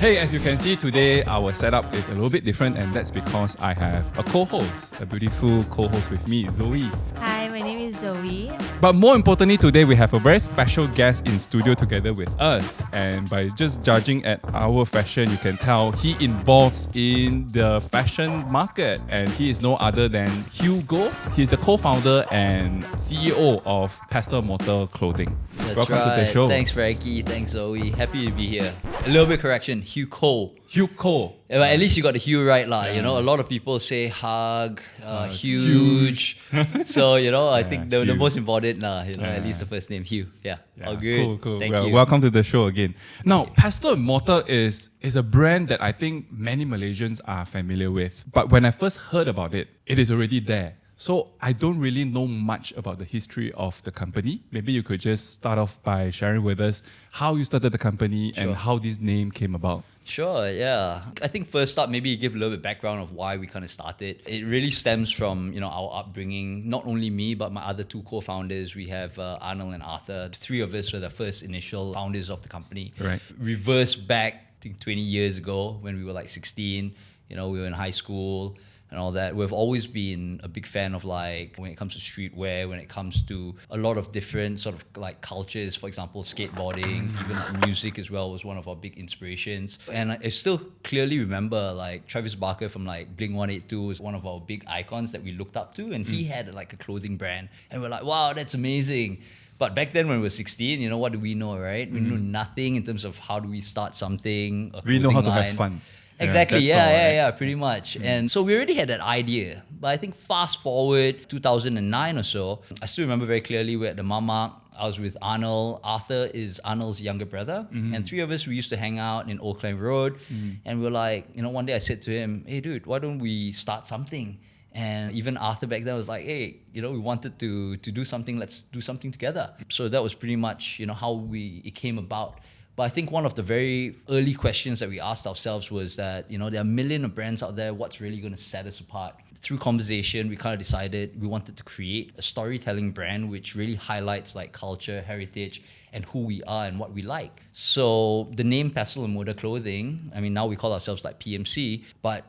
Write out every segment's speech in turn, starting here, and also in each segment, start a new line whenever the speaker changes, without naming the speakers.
Hey, as you can see today, our setup is a little bit different, and that's because I have a co-host, a beautiful co-host with me, Zoe.
Hi, my name is Zoe.
But more importantly, today we have a very special guest in studio together with us. And by just judging at our fashion, you can tell he involves in the fashion market. And he is no other than Hugh Koh. He's the co-founder and CEO of Pestle Mortar Clothing.
That's
Welcome
right.
to the show.
Thanks, Frankie. Thanks, Zoe. Happy to be here. A little bit correction. Hugh Koh.
Hugh Koh.
Yeah, but at least you got the Hugh right, lah. You know, a lot of people say hug, huge. So I think the most important, at least the first name, Hugh. Yeah. All good.
Cool.
Thank
Well,
you.
welcome to the show again. Now, Pestle Mortar is a brand that I think many Malaysians are familiar with. But when I first heard about it, it is already there. So I don't really know much about the history of the company. Maybe you could just start off by sharing with us how you started the company and how this name came about.
Sure, yeah. I think first up, maybe give a little bit background of why we kind of started. It really stems from, our upbringing. Not only me, but my other two co-founders. We have Arnold and Arthur. The three of us were the first initial founders of the company.
Right.
Reverse back, I think 20 years ago when we were like 16, we were in high school and all that. We've always been a big fan of when it comes to streetwear, when it comes to a lot of different sort of like cultures, for example, skateboarding, even like music as well was one of our big inspirations. And I still clearly remember Travis Barker from Blink-182 was one of our big icons that we looked up to, and he had a clothing brand, and we're like, wow, that's amazing. But back then when we were 16, what do we know, right? We knew nothing in terms of how do we start something,
We know how to have fun.
Exactly,
that's all, right?
pretty much. And so we already had that idea. But I think fast forward 2009 or so, I still remember very clearly we're at the Mama. I was with Arnold. Arthur is Arnold's younger brother. And three of us, we used to hang out in Old Klang Road. And we were like, one day I said to him, hey dude, why don't we start something? And even Arthur back then was like, hey, we wanted to do something, let's do something together. So that was pretty much, how it came about. But I think one of the very early questions that we asked ourselves was that, there are a million of brands out there, what's really going to set us apart? Through conversation, we kind of decided we wanted to create a storytelling brand which really highlights culture, heritage, and who we are and what we like. So the name Pestle Mortar Clothing, now we call ourselves PMC, but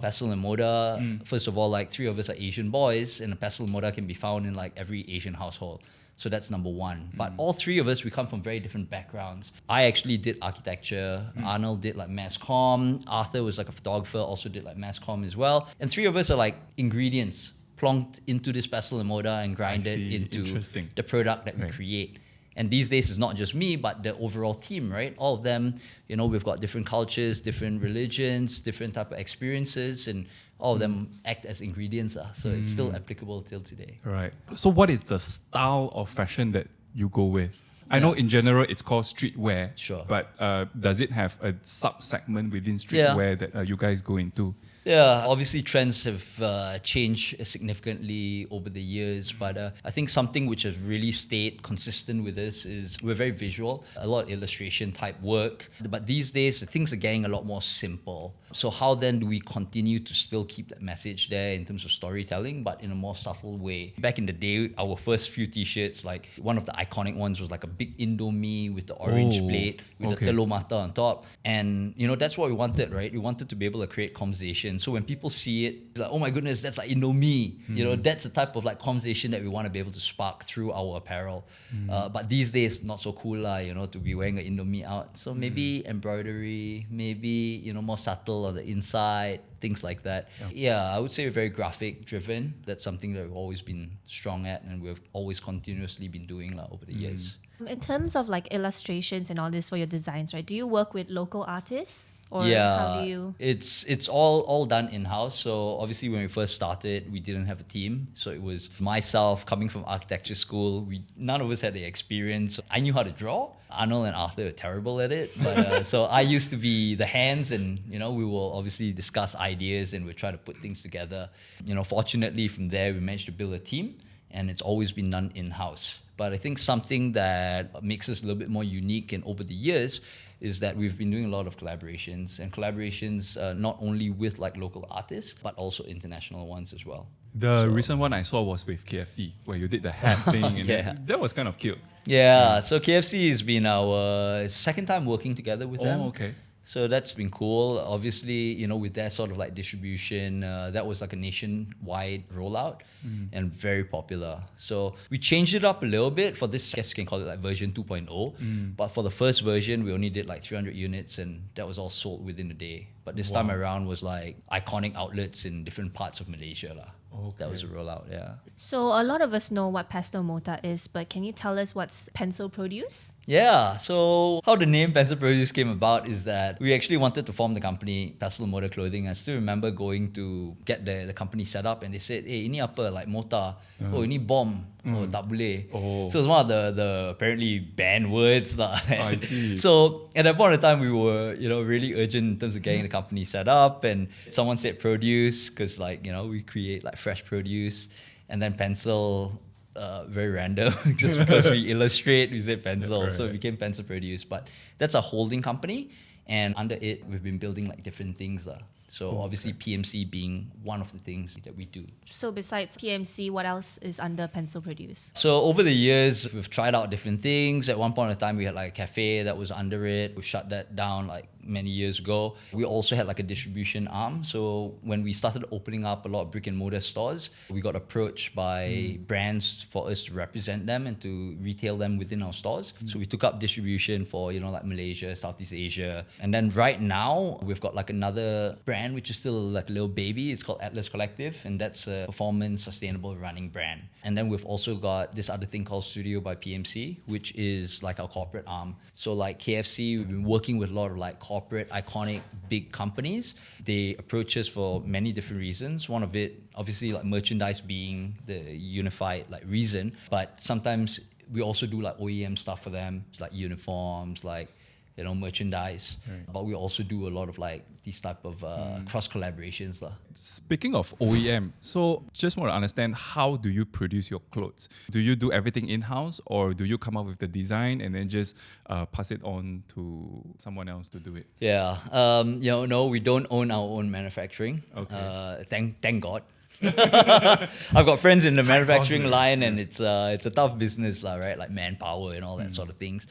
pestle and mortar, first of all, three of us are Asian boys, and a pestle and mortar can be found in every Asian household. So that's number one. But all three of us, we come from very different backgrounds. I actually did architecture. Arnold did mass comm. Arthur was a photographer, also did mass comm as well. And three of us are ingredients plonked into this pestle and mortar and grinded into the product that we create. And these days, it's not just me, but the overall team, right? All of them, we've got different cultures, different religions, different type of experiences, and all of them act as ingredients. So it's still applicable till today.
Right. So what is the style of fashion that you go with? I know in general it's called streetwear.
Sure.
But does it have a sub-segment within streetwear that you guys go into?
Yeah, obviously trends have changed significantly over the years, but I think something which has really stayed consistent with us is we're very visual, a lot of illustration type work, but these days things are getting a lot more simple. So how then do we continue to still keep that message there in terms of storytelling, but in a more subtle way? Back in the day, our first few t-shirts, one of the iconic ones was a big Indomie with the orange plate, with the telur mata on top. And that's what we wanted, right? We wanted to be able to create conversation. So when people see it, it's like, oh my goodness, that's Indomie. That's the type of conversation that we want to be able to spark through our apparel. But these days, not so cool, to be wearing an Indomie out. So maybe embroidery, maybe, more subtle on the inside, things like that. Yeah, I would say we're very graphic driven. That's something that we've always been strong at, and we've always continuously been doing over the years.
In terms of illustrations and all this for your designs, right? Do you work with local artists? Or how
Yeah,
do you...
it's all done in-house. So obviously when we first started, we didn't have a team. So it was myself coming from architecture school. None of us had the experience. I knew how to draw. Arnold and Arthur were terrible at it. But so I used to be the hands, and we will obviously discuss ideas and we'll try to put things together. Fortunately from there we managed to build a team, and it's always been done in-house. But I think something that makes us a little bit more unique and over the years is that we've been doing a lot of collaborations, and collaborations not only with local artists, but also international ones as well.
The recent one I saw was with KFC, where you did the hat thing, and
Yeah.
that was kind of cute.
Yeah, so KFC has been our second time working together with them.
Oh, okay.
So that's been cool. Obviously, with that sort of like distribution, that was like a nationwide rollout and very popular. So we changed it up a little bit for this, I guess you can call it like version 2.0. But for the first version, we only did like 300 units and that was all sold within a day. But this time around was like iconic outlets in different parts of Malaysia lah. That was a rollout, yeah.
So a lot of us know what Pestle Mortar is, but can you tell us what's Pencil Produce?
Yeah, so how the name Pestle Produce came about is that we actually wanted to form the company Pestle Mortar Clothing. I still remember going to get the company set up and they said, hey, ini apa? Like mortar. Oh, ini bom. Oh, tak boleh. So it's one of the apparently banned words lah.
I see.
So at that point in time, we were, really urgent in terms of getting the company set up, and someone said produce because we create like fresh produce, and then pencil, very random, just because we illustrate, we say pencil,
Right.
so it became Pencil Produce. But that's a holding company, and under it, we've been building like different things lah. So obviously PMC being one of the things that we do.
So besides PMC, what else is under Pencil Produce?
So over the years, we've tried out different things. At one point in time, we had like a cafe that was under it. We shut that down like many years ago. We also had like a distribution arm. So when we started opening up a lot of brick and mortar stores, we got approached by brands for us to represent them and to retail them within our stores. So we took up distribution for, like Malaysia, Southeast Asia. And then right now, we've got like another brand, which is still like a little baby. It's called Atlas Collective, and that's a performance sustainable running brand. And then we've also got this other thing called Studio by PMC, which is like our corporate arm. So like KFC, we've been working with a lot of like corporate, iconic, big companies. They approach us for many different reasons. One of it, obviously, like merchandise being the unified like reason, but sometimes we also do like OEM stuff for them, like uniforms, like merchandise. Right. But we also do a lot of like these type of cross collaborations lah.
Speaking of OEM, so just want to understand, how do you produce your clothes? Do you do everything in-house, or do you come up with the design and then just pass it on to someone else to do it?
Yeah, no, we don't own our own manufacturing.
Okay.
Thank God. I've got friends in the manufacturing line, and it's a tough business lah, right? Like manpower and all that sort of things.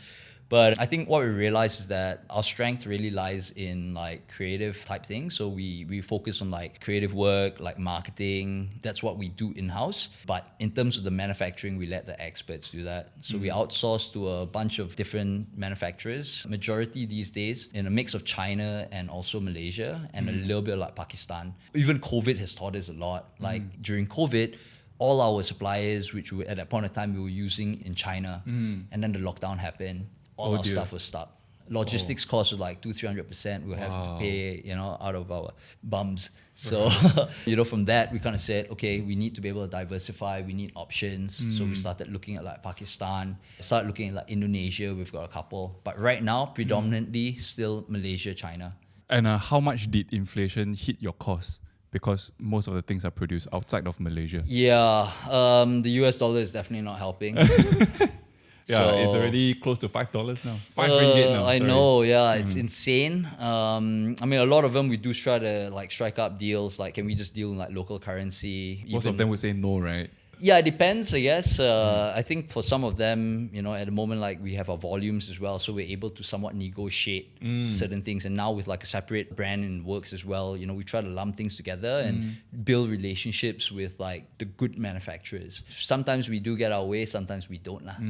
But I think what we realized is that our strength really lies in like creative type things. So we focus on like creative work, like marketing. That's what we do in-house. But in terms of the manufacturing, we let the experts do that. So we outsource to a bunch of different manufacturers. Majority these days in a mix of China and also Malaysia, and a little bit like Pakistan. Even COVID has taught us a lot. Like during COVID, all our suppliers, which we, at that point in time we were using in China, and then the lockdown happened. All our stuff was stuck. Logistics costs was like 200-300%. We'll have to pay, out of our bums. So, from that, we kind of said, okay, we need to be able to diversify. We need options. So we started looking at like Pakistan, started looking at like Indonesia. We've got a couple. But right now, predominantly still Malaysia, China.
And how much did inflation hit your costs? Because most of the things are produced outside of Malaysia.
Yeah, the US dollar is definitely not helping.
Yeah,
so,
it's already close to $5 now. 5 ringgit now.
I know, yeah, it's insane. I mean, a lot of them we do try to like strike up deals. Like, can we just deal in like local currency?
Most of them would say no, right?
Yeah, it depends, I guess. I think for some of them, at the moment, like we have our volumes as well, so we're able to somewhat negotiate certain things. And now with like a separate brand in works as well, we try to lump things together and build relationships with like the good manufacturers. Sometimes we do get our way, sometimes we don't lah.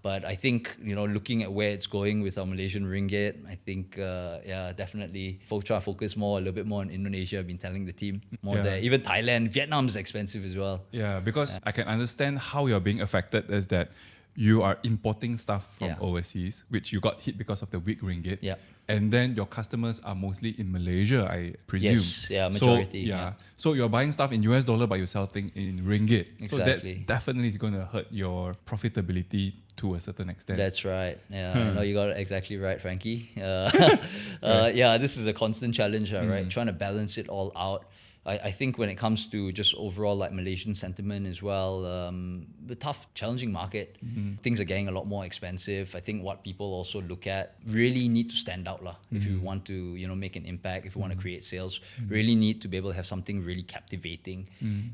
But I think, looking at where it's going with our Malaysian ringgit, I think, definitely try to focus more, a little bit more on Indonesia. I've been telling the team more there. Even Thailand, Vietnam is expensive as well.
Yeah, because I can understand how you're being affected is that you are importing stuff from overseas, which you got hit because of the weak ringgit.
Yeah.
And then your customers are mostly in Malaysia, I presume.
Yes, yeah, majority.
So you're buying stuff in US dollar, but you're selling in ringgit.
Exactly.
So that definitely is going to hurt your profitability to a certain extent.
That's right. Yeah, no, you got it exactly right, Frankie. Yeah, this is a constant challenge, right? Trying to balance it all out. I think when it comes to just overall like Malaysian sentiment as well, the tough, challenging market, things are getting a lot more expensive. I think what people also look at, really need to stand out lah. If you want to, make an impact, if you want to create sales, really need to be able to have something really captivating.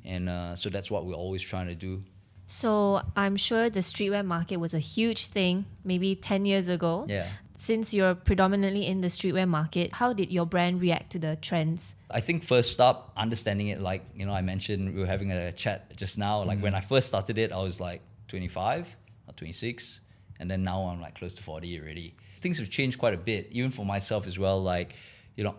And so that's what we're always trying to do.
So I'm sure the streetwear market was a huge thing maybe 10 years ago.
Yeah.
since you're predominantly in the streetwear market, how did your brand react to the trends?
I think first up, understanding it, like, I mentioned we were having a chat just now. Like when I first started it, I was like 25 or 26. And then now I'm like close to 40 already. Things have changed quite a bit, even for myself as well. Like,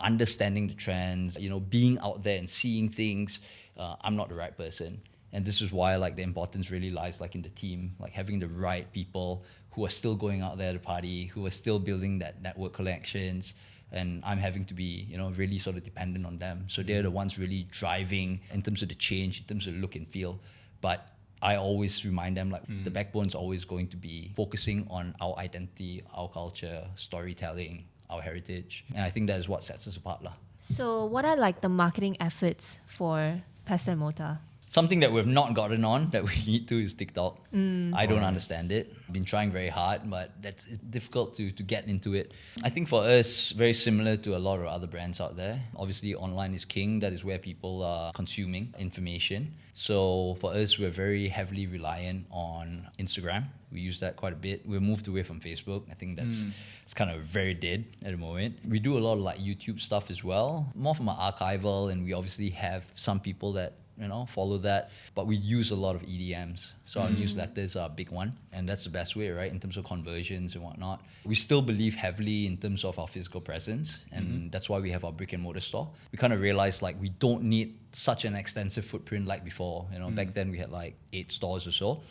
understanding the trends, being out there and seeing things. I'm not the right person. And this is why like the importance really lies like in the team, like having the right people who are still going out there to party, who are still building that network connections. And I'm having to be, really sort of dependent on them. So they're the ones really driving in terms of the change, in terms of the look and feel. But I always remind them like the backbone's always going to be focusing on our identity, our culture, storytelling, our heritage. And I think that is what sets us apart.
So what are like the marketing efforts for Pestle Mortar?
Something that we've not gotten on that we need to is TikTok. I don't understand it. I've been trying very hard, but it's difficult to get into it. I think for us, very similar to a lot of other brands out there. Obviously, online is king. That is where people are consuming information. So for us, we're very heavily reliant on Instagram. We use that quite a bit. We've moved away from Facebook. I think it's kind of very dead at the moment. We do a lot of like YouTube stuff as well, more from an archival, and we obviously have some people that follow that. But we use a lot of EDMs. So our newsletters are a big one. And that's the best way, right? In terms of conversions and whatnot. We still believe heavily in terms of our physical presence. And that's why we have our brick and mortar store. We kind of realized like we don't need such an extensive footprint like before. Back then we had like 8 stores or so.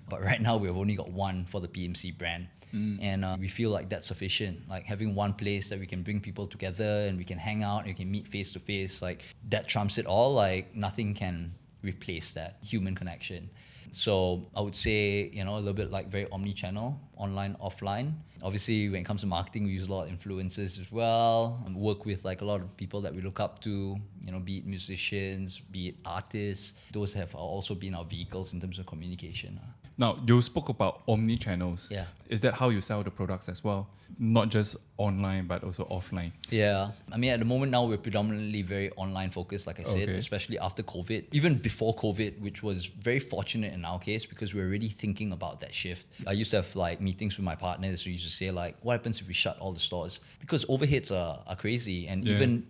But right now we've only got 1 for the PMC brand. And we feel like that's sufficient. Like having one place that we can bring people together and we can hang out and we can meet face to face, like that trumps it all. Like nothing can replace that human connection. So I would say, a little bit like very omni-channel, online, offline. Obviously, when it comes to marketing, we use a lot of influencers as well. And work with like a lot of people that we look up to, be it musicians, be it artists. Those have also been our vehicles in terms of communication.
Now, you spoke about omni-channels.
Yeah.
Is that how you sell the products as well? Not just online, but also offline?
Yeah. I mean, at the moment now, we're predominantly very online focused, like I said, especially after COVID. Even before COVID, which was very fortunate in our case because we were already thinking about that shift. I used to have like meetings with my partners who used to say like, what happens if we shut all the stores? Because overheads are crazy. And even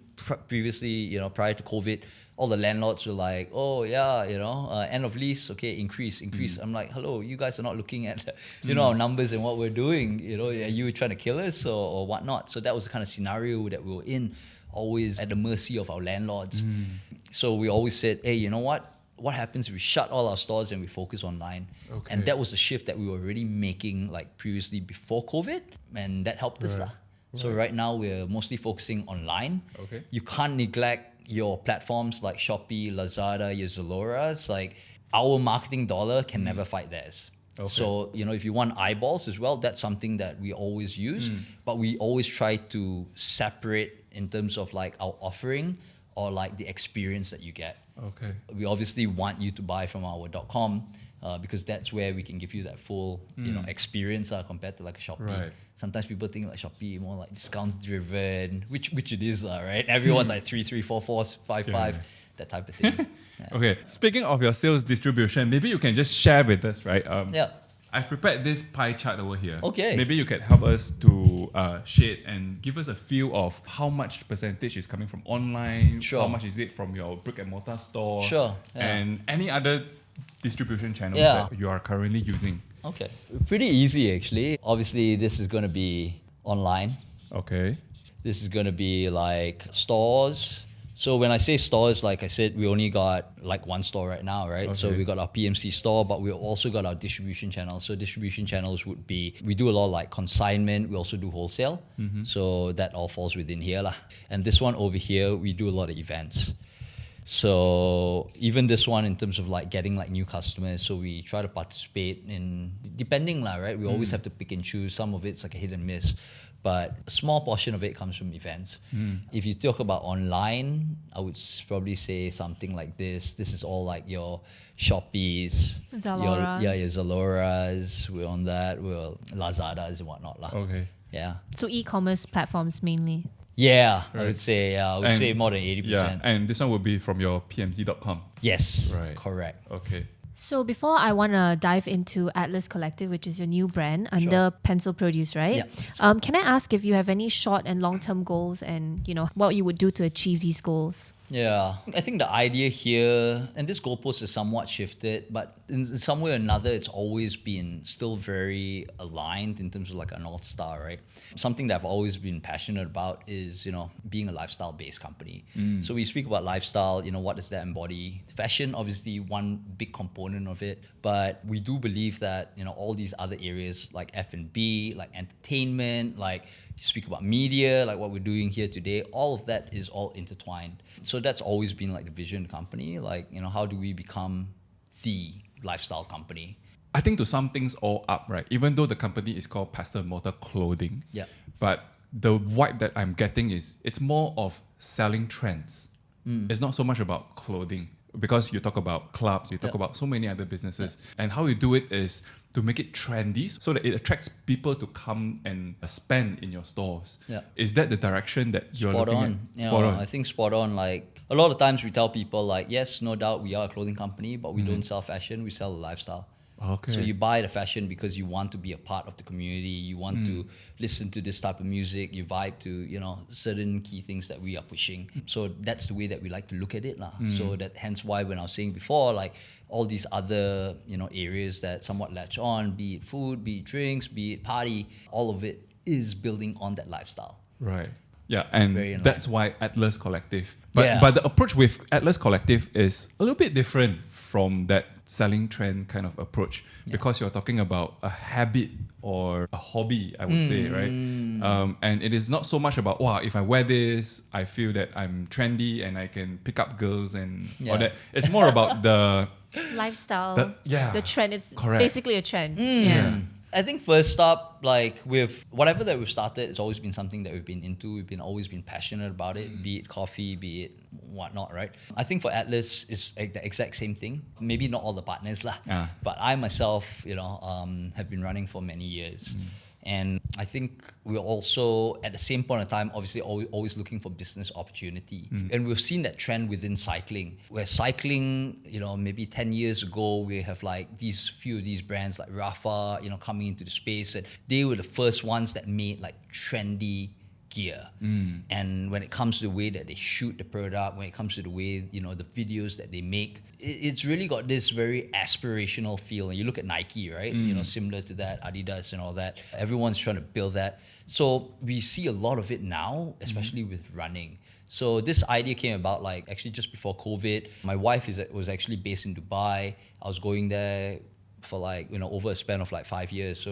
previously, prior to COVID, all the landlords were like, oh yeah, end of lease, okay, increase. I'm like, hello, you guys are not looking at, our numbers and what we're doing. Are you trying to kill us or whatnot? So that was the kind of scenario that we were in, always at the mercy of our landlords. So we always said, hey, you know what? What happens if we shut all our stores and we focus online? Okay. And that was the shift that we were already making like previously before COVID, and that helped us. So right now we're mostly focusing online. Okay. You can't neglect your platforms like Shopee, Lazada, your Zaloras. Like our marketing dollar can never fight theirs. Okay. So, if you want eyeballs as well, that's something that we always use. But we always try to separate in terms of like our offering or like the experience that you get. Okay. We obviously want you to buy from our .com because that's where we can give you that full experience compared to like a Shopee. Right. Sometimes people think like Shopee more like discounts driven, which it is, right? Everyone's like 3, 3, 4, 4, 5, 5, that type of thing. Yeah.
Okay, speaking of your sales distribution, maybe you can just share with us, right? I've prepared this pie chart over here. Okay. Maybe you can help us to shade and give us a feel of how much percentage is coming from online, how much is it from your brick and mortar store, and any other distribution channels that you are currently using.
Okay. Pretty easy, actually. Obviously, this is going to be online. Okay. This is going to be like stores. So when I say stores, like I said, we only got like 1 store right now, right? Okay. So we got our PMC store, but we also got our distribution channels. So distribution channels would be, we do a lot of like consignment. We also do wholesale. So that all falls within here. And this one over here, we do a lot of events. So even this one in terms of like getting like new customers, so we try to participate in, depending right? We always have to pick and choose. Some of it's like a hit and miss, but a small portion of it comes from events. If you talk about online, I would probably say something like this. This is all like your Shopees,
Zalora.
your Zaloras, we're on that, we're Lazadas and whatnot. Okay. Yeah.
So e-commerce platforms mainly.
Yeah, right. I would say more than 80%.
Yeah, and this one will be from your pmc.com.
Yes, right. Correct.
Okay.
So before I want to dive into Atlas Collective, which is your new brand under Pencil Produce, right?
Yeah, that's
Can I ask if you have any short and long-term goals and, what you would do to achieve these goals?
Yeah, I think the idea here, and this goalpost is somewhat shifted, but in some way or another, it's always been still very aligned in terms of like a North Star, right? Something that I've always been passionate about is, being a lifestyle-based company. So we speak about lifestyle, what does that embody? Fashion, obviously, one big component of it, but we do believe that, all these other areas like F&B, like entertainment, like you speak about media, like what we're doing here today, all of that is all intertwined. So that's always been like the vision of the company, like, how do we become the lifestyle company?
I think to sum things all up, right? Even though the company is called Pestle Mortar Clothing,
Yeah.
but the vibe that I'm getting is it's more of selling trends. It's not so much about clothing, because you talk about clubs, you talk about so many other businesses, and how you do it is to make it trendy so that it attracts people to come and spend in your stores.
Yeah.
Is that the direction that you're
Spot
looking
on.
at? Spot on.
I think spot on. Like a lot of times we tell people like, yes, no doubt we are a clothing company, but we don't sell fashion, we sell a lifestyle.
Okay.
So you buy the fashion because you want to be a part of the community, you want to listen to this type of music, you vibe to, certain key things that we are pushing. So that's the way that we like to look at it. So that hence why when I was saying before, like all these other, areas that somewhat latch on, be it food, be it drinks, be it party, all of it is building on that lifestyle.
Right. Yeah,
Very
and
in
that's why Atlas Collective. But
Yeah.
but the approach with Atlas Collective is a little bit different from that selling trend kind of approach, because you're talking about a habit or a hobby, I would say, right? And it is not so much about, wow, if I wear this, I feel that I'm trendy and I can pick up girls and all that. It's more about the
Lifestyle,
the
trend. It's
correct.
basically a trend.
yeah.
I think first up, like with whatever that we've started, it's always been something that we've been into. We've always been passionate about it, be it coffee, be it whatnot, right? I think for Atlas, it's like the exact same thing. Maybe not all the partners lah, but I myself, have been running for many years. And I think we're also, at the same point in time, obviously always looking for business opportunity. And we've seen that trend within cycling, where cycling, maybe 10 years ago, we have like few of these brands like Rafa, coming into the space. And they were the first ones that made like trendy gear. And when it comes to the way that they shoot the product, when it comes to the way, the videos that they make, it's really got this very aspirational feel. And you look at Nike, right? Similar to that, Adidas and all that. Everyone's trying to build that. So we see a lot of it now, especially with running. So this idea came about like actually just before COVID. My wife was actually based in Dubai. I was going there for like, over a span of like 5 years.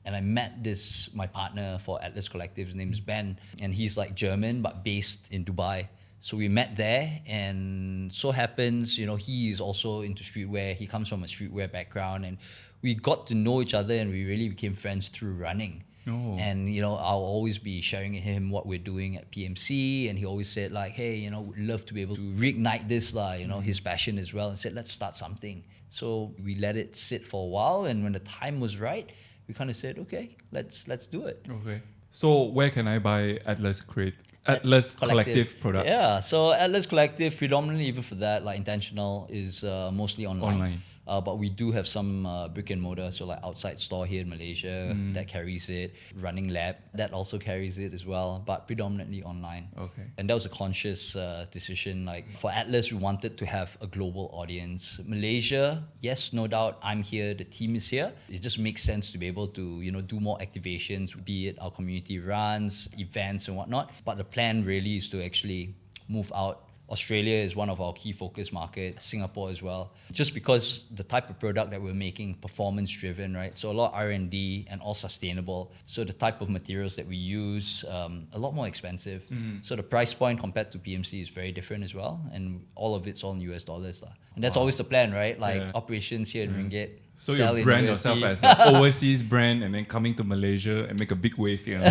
And I met my partner for Atlas Collective, his name is Ben, and he's like German but based in Dubai. So we met there, and so happens, he is also into streetwear. He comes from a streetwear background, and we got to know each other, and we really became friends through running.
Oh.
And I'll always be sharing with him what we're doing at PMC, and he always said like, hey, would love to be able to reignite this his passion as well, and said let's start something. So we let it sit for a while, and when the time was right, we kind of said, okay, let's do it.
Okay. So where can I buy Atlas Collective products?
Yeah, so Atlas Collective, predominantly even for that, like intentional, is mostly online. But we do have some brick and mortar, so like outside store here in Malaysia that carries it. Running Lab, that also carries it as well, but predominantly online.
Okay.
And that was a conscious decision. Like for Atlas, we wanted to have a global audience. Malaysia, yes, no doubt, I'm here, the team is here. It just makes sense to be able to, do more activations, be it our community runs, events and whatnot. But the plan really is to actually move out. Australia is one of our key focus markets, Singapore as well, just because the type of product that we're making, performance driven, right? So a lot of R&D and all sustainable. So the type of materials that we use, a lot more expensive. So the price point compared to PMC is very different as well. And all of it's all in US dollars. And that's always the plan, right? Like operations here in Ringgit.
So you brand yourself as an overseas brand and then coming to Malaysia and make a big wave here.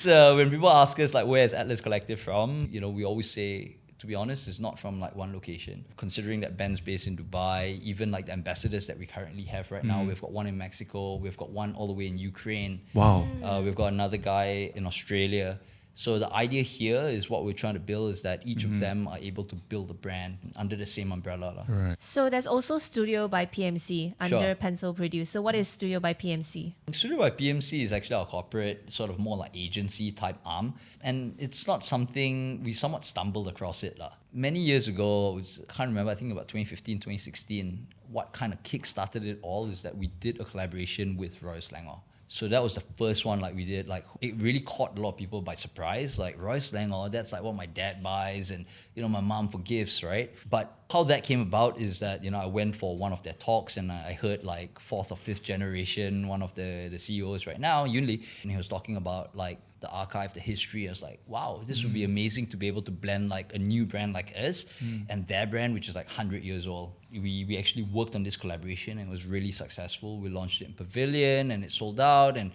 So when people ask us like, where is Atlas Collective from? We always say, to be honest, it's not from like one location. Considering that Ben's based in Dubai, even like the ambassadors that we currently have right now, we've got one in Mexico, we've got one all the way in Ukraine.
Wow.
We've got another guy in Australia. So the idea here is what we're trying to build is that each of them are able to build a brand under the same umbrella. lah.
Right.
So there's also Studio by PMC under
Sure.
Pencil Produce. So what is Studio by PMC?
Studio by PMC is actually our corporate, sort of more like agency type arm. And it's not something, we somewhat stumbled across it. lah. Many years ago, I can't remember, I think about 2015, 2016, what kind of kick-started it all is that we did a collaboration with Royal Selangor. So that was the first one like we did. Like it really caught a lot of people by surprise. Like Royal Selangor, that's like what my dad buys and, my mom for gifts, right? But how that came about is that, I went for one of their talks and I heard like 4th or 5th generation, one of the CEOs right now, Yun Li, and he was talking about like the archive, the history. I was like, wow, this would be amazing to be able to blend like a new brand like us and their brand, which is like 100 years old. We actually worked on this collaboration and it was really successful. We launched it in Pavilion and it sold out and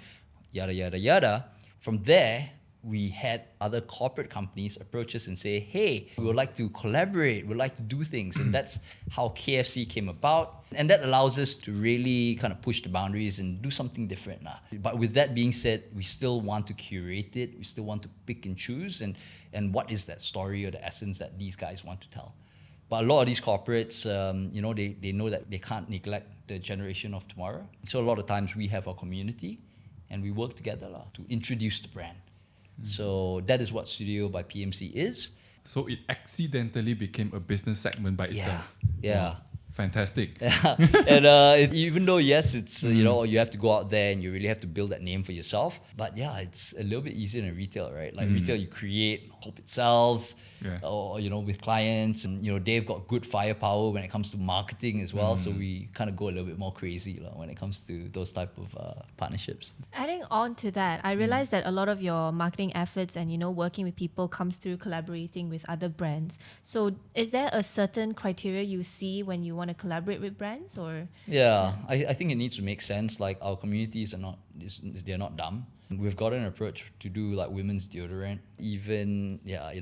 yada, yada, yada. From there, we had other corporate companies approach us and say, hey, we would like to collaborate, we'd like to do things. And that's how KFC came about. And that allows us to really kind of push the boundaries and do something different. But with that being said, we still want to curate it. We still want to pick and choose. And what is that story or the essence that these guys want to tell? But a lot of these corporates, they know that they can't neglect the generation of tomorrow. So a lot of times we have our community and we work together to introduce the brand. So that is what Studio by PMC is.
So it accidentally became a business segment by itself.
Yeah.
Wow. Fantastic.
And even though, yes, it's, you have to go out there and you really have to build that name for yourself. But yeah, it's a little bit easier than retail, right? Like retail, you create, hope it sells.
Yeah.
Or with clients, and they've got good firepower when it comes to marketing as well. So we kind of go a little bit more crazy when it comes to those type of partnerships.
Adding on to that, I realized that a lot of your marketing efforts and working with people comes through collaborating with other brands. So is there a certain criteria you see when you want to collaborate with brands, or?
Yeah, I think it needs to make sense. Like our communities they're not dumb. We've got an approach to do like women's deodorant, even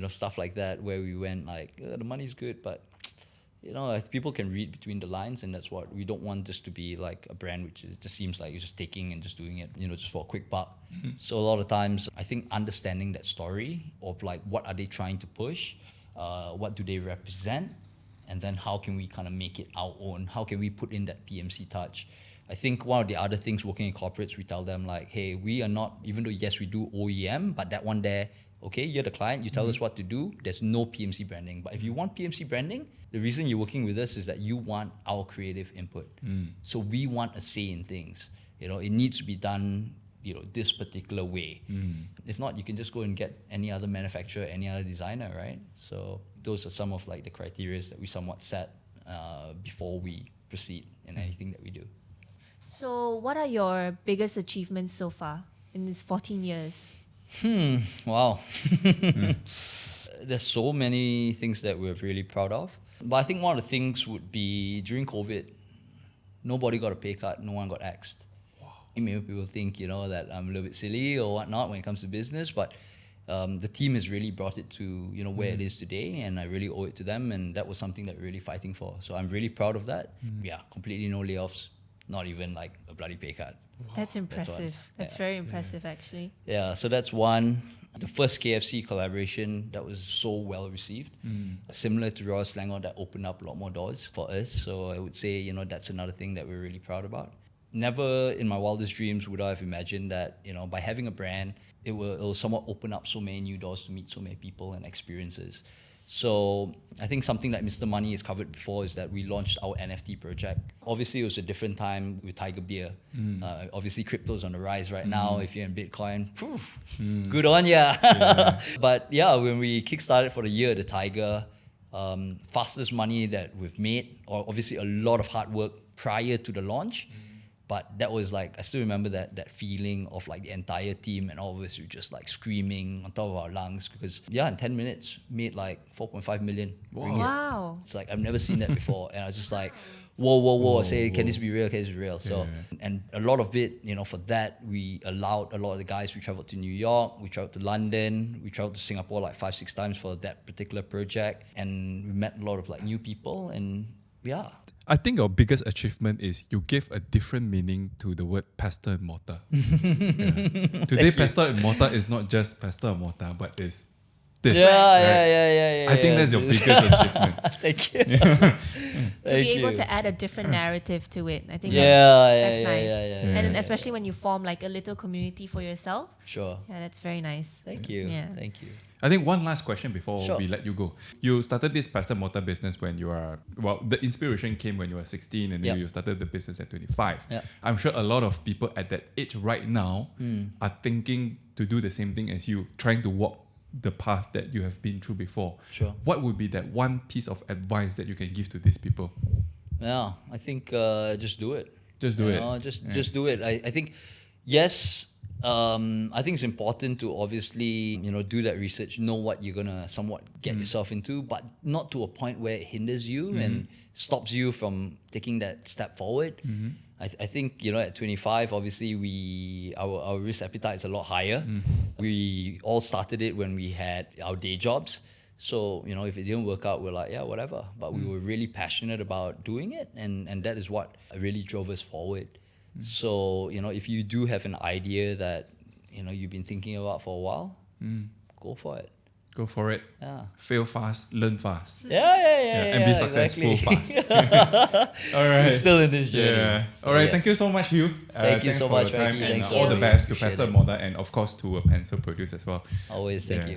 stuff like that, where we went like the money's good, but if people can read between the lines, and that's what we don't want this to be like a brand which just seems like you're just taking and just doing it, just for a quick buck. So a lot of times, I think understanding that story of like what are they trying to push, what do they represent, and then how can we kind of make it our own? How can we put in that PMC touch? I think one of the other things working in corporates, we tell them like, hey, we are not, even though yes, we do OEM, but that one there, okay, you're the client, you tell us what to do, there's no PMC branding. But if you want PMC branding, the reason you're working with us is that you want our creative input. So we want a say in things. It needs to be done, this particular way. If not, you can just go and get any other manufacturer, any other designer, right? So those are some of like the criteria that we somewhat set before we proceed in anything that we do.
So what are your biggest achievements so far in these 14 years?
Wow. There's so many things that we're really proud of. But I think one of the things would be during COVID, nobody got a pay cut, no one got axed. Wow. Maybe people think, that I'm a little bit silly or whatnot when it comes to business, but the team has really brought it to, where it is today, and I really owe it to them, and that was something that we're really fighting for. So I'm really proud of that. Yeah, completely no layoffs. Not even like a bloody pay cut.
Wow. That's impressive. That's very impressive, actually.
Yeah, so that's one. The first KFC collaboration that was so well received. Similar to Royal Selangor, that opened up a lot more doors for us. So I would say, that's another thing that we're really proud about. Never in my wildest dreams would I have imagined that, by having a brand, it will somewhat open up so many new doors to meet so many people and experiences. So I think something that Mr. Money has covered before is that we launched our NFT project. Obviously, it was a different time with Tiger Beer. Obviously, crypto's on the rise right now. If you're in Bitcoin, good on ya. Yeah. But yeah, when we kickstarted for the year, the Tiger, fastest money that we've made, or obviously a lot of hard work prior to the launch. But that was like, I still remember that feeling of like the entire team and all of us were just like screaming on top of our lungs because in 10 minutes, made like 4.5 million.
Wow.
It's like, I've never seen that before. And I was just like, whoa. I say, can this be real? Can this be real? So, and a lot of it, for that, we allowed a lot of the guys, we traveled to New York, we traveled to London, we traveled to Singapore like 5-6 times for that particular project. And we met a lot of like new people and yeah.
I think your biggest achievement is you gave a different meaning to the word pestle and mortar. Yeah. Today, pestle and mortar is not just pestle and mortar, but it's this.
Yeah.
I think that's your biggest achievement.
Thank you.
To be able to add a different narrative to it. I think that's nice. And then especially when you form like a little community for yourself.
Sure.
Yeah, that's very nice.
Thank you.
Yeah.
Thank you.
I think one last question before
Sure.
we let you go. You started this pestle mortar business when you are, well, the inspiration came when you were 16 and then
Yep.
you started the business at 25.
Yep.
I'm sure a lot of people at that age right now are thinking to do the same thing as you, trying to walk the path that you have been through before.
Sure.
What would be that one piece of advice that you can give to these people?
Yeah, I think just do it.
Just do it.
Just do it. I think, yes, I think it's important to obviously, do that research, know what you're going to somewhat get yourself into, but not to a point where it hinders you and stops you from taking that step forward. I think, at 25, obviously our risk appetite is a lot higher. We all started it when we had our day jobs. So, if it didn't work out, we're like, yeah, whatever. But we were really passionate about doing it. And that is what really drove us forward. So, if you do have an idea that, you've been thinking about for a while, go for it.
Go for it.
Yeah.
Fail fast, learn fast.
Yeah,
And be successful fast. All right.
We're still in this journey.
Yeah.
So
All right.
yes.
Thank you so much, Hugh.
Thank you
thanks
so
for
much,
your time
Frankie.
and
Thank
all
you.
the best to
Appreciate
Pestle
it.
Mortar and of course to Pencil Produce as well.
Always thank
Yeah.
you.